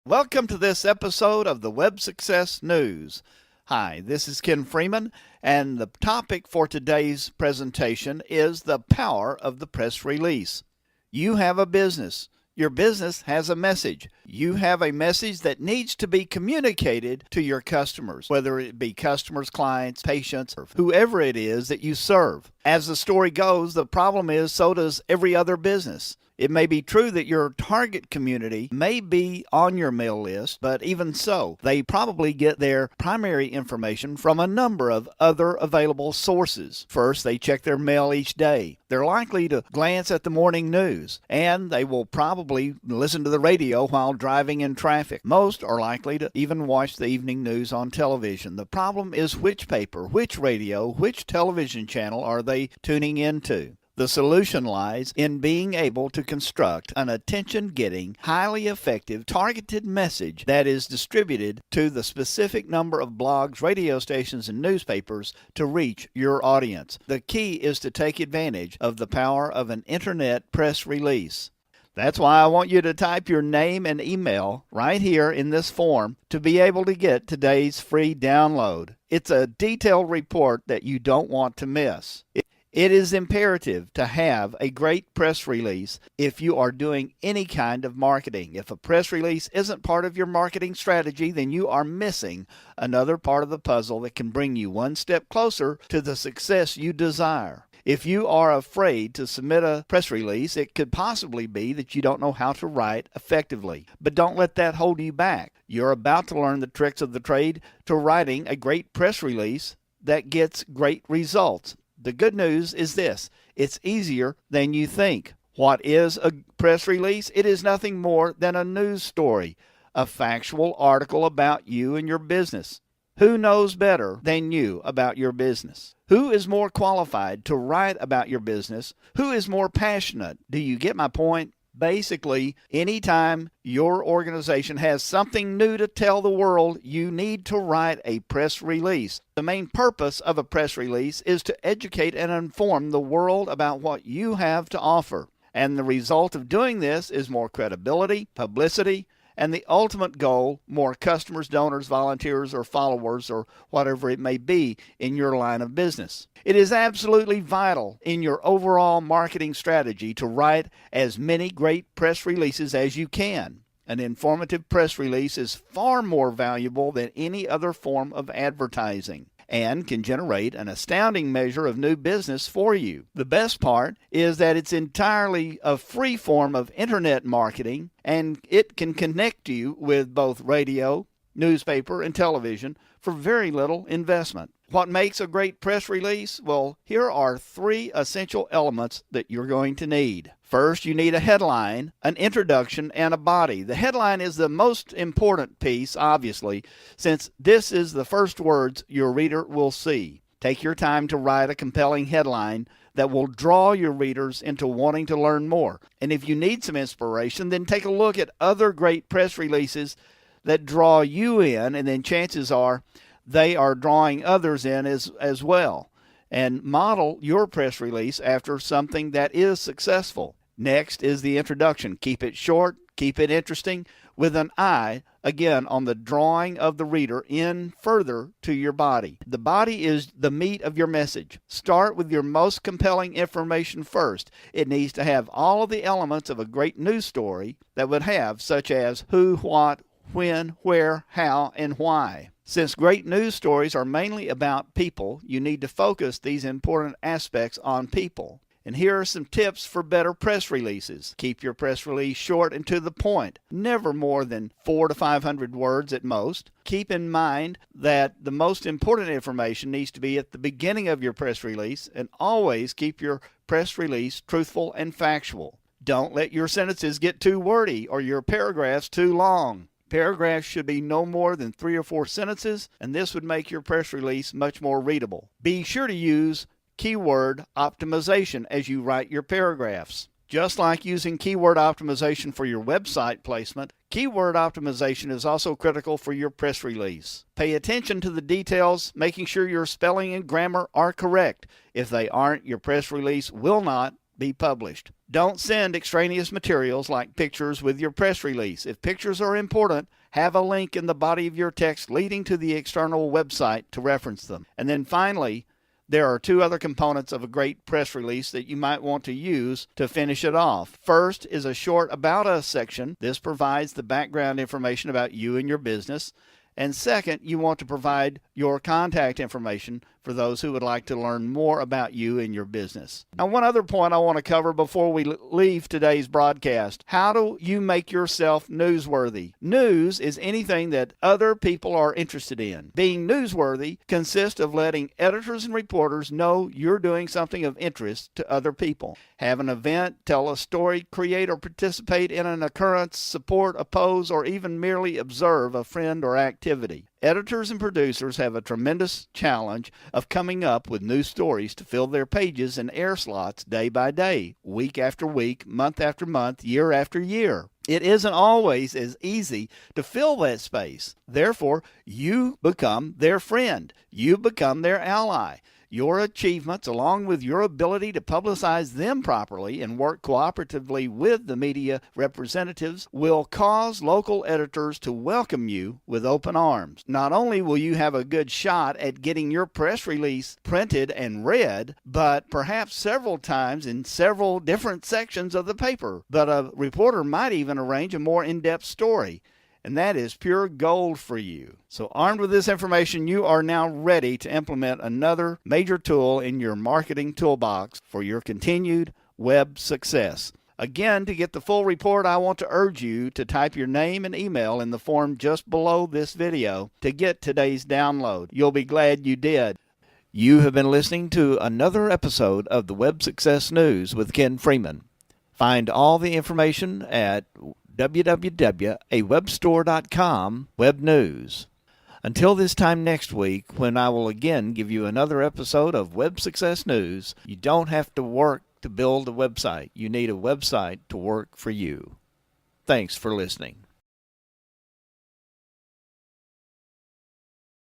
Welcome to this episode of the Web Success News. Hi, this is Ken Freeman, and the topic for today's presentation is the power of the press release. You have a business. Your business has a message. You have a message that needs to be communicated to your customers, whether it be customers, clients, patients, or whoever it is that you serve. As the story goes, the problem is so does every other business. It may be true that your target community may be on your mail list, but even so, they probably get their primary information from a number of other available sources. First, they check their mail each day. They're likely to glance at the morning news, and they will probably listen to the radio while driving in traffic. Most are likely to even watch the evening news on television. The problem is which paper, which radio, which television channel are they tuning into? The solution lies in being able to construct an attention-getting, highly effective, targeted message that is distributed to the specific number of blogs, radio stations, and newspapers to reach your audience. The key is to take advantage of the power of an internet press release. That's why I want you to type your name and email right here in this form to be able to get today's free download. It's a detailed report that you don't want to miss. It is imperative to have a great press release if you are doing any kind of marketing. If a press release isn't part of your marketing strategy, then you are missing another part of the puzzle that can bring you one step closer to the success you desire. If you are afraid to submit a press release, it could possibly be that you don't know how to write effectively. But don't let that hold you back. You're about to learn the tricks of the trade to writing a great press release that gets great results. The good news is this: it's easier than you think. What is a press release? It is nothing more than a news story, a factual article about you and your business. Who knows better than you about your business? Who is more qualified to write about your business? Who is more passionate? Do you get my point? Basically, anytime your organization has something new to tell the world, you need to write a press release. The main purpose of a press release is to educate and inform the world about what you have to offer. And the result of doing this is more credibility, publicity, and the ultimate goal, more customers, donors, volunteers, or followers, or whatever it may be in your line of business. It is absolutely vital in your overall marketing strategy to write as many great press releases as you can. An informative press release is far more valuable than any other form of advertising and can generate an astounding measure of new business for you. The best part is that it's entirely a free form of internet marketing, and it can connect you with both radio, newspaper, and television for very little investment. What makes a great press release? Well, here are 3 essential elements that you're going to need. First, you need a headline, an introduction, and a body. The headline is the most important piece, obviously, since this is the first words your reader will see. Take your time to write a compelling headline that will draw your readers into wanting to learn more. And if you need some inspiration, then take a look at other great press releases that draw you in, and then chances are they are drawing others in as well. And model your press release after something that is successful. Next is the introduction. Keep it short, keep it interesting, with an eye, again, on the drawing of the reader in further to your body. The body is the meat of your message. Start with your most compelling information first. It needs to have all of the elements of a great news story that would have, such as who, what, when, where, how, and why. Since great news stories are mainly about people, you need to focus these important aspects on people. And here are some tips for better press releases. Keep your press release short and to the point, never more than 400 to 500 words at most. Keep in mind that the most important information needs to be at the beginning of your press release, and always keep your press release truthful and factual. Don't let your sentences get too wordy or your paragraphs too long. Paragraphs should be no more than 3 or 4 sentences, and this would make your press release much more readable. Be sure to use keyword optimization as you write your paragraphs. Just like using keyword optimization for your website placement, keyword optimization is also critical for your press release. Pay attention to the details, making sure your spelling and grammar are correct. If they aren't, your press release will not be published. Don't send extraneous materials like pictures with your press release. If pictures are important, have a link in the body of your text leading to the external website to reference them. And then finally, there are two other components of a great press release that you might want to use to finish it off. First is a short About Us section. This provides the background information about you and your business. And second, you want to provide your contact information for those who would like to learn more about you and your business. Now, one other point I want to cover before we leave today's broadcast. How do you make yourself newsworthy? News is anything that other people are interested in. Being newsworthy consists of letting editors and reporters know you're doing something of interest to other people. Have an event, tell a story, create or participate in an occurrence, support, oppose, or even merely observe a friend or activity. Editors and producers have a tremendous challenge of coming up with new stories to fill their pages and air slots day by day, week after week, month after month, year after year. It isn't always as easy to fill that space. Therefore, you become their friend. You become their ally. Your achievements, along with your ability to publicize them properly and work cooperatively with the media representatives, will cause local editors to welcome you with open arms. Not only will you have a good shot at getting your press release printed and read, but perhaps several times in several different sections of the paper. But a reporter might even arrange a more in-depth story. And that is pure gold for you. So armed with this information, you are now ready to implement another major tool in your marketing toolbox for your continued web success. Again, to get the full report, I want to urge you to type your name and email in the form just below this video to get today's download. You'll be glad you did. You have been listening to another episode of the Web Success News with Ken Freeman. Find all the information at www.awebstore.com web news. Until this time next week, when I will again give you another episode of Web Success News, you don't have to work to build a website. You need a website to work for you. Thanks for listening.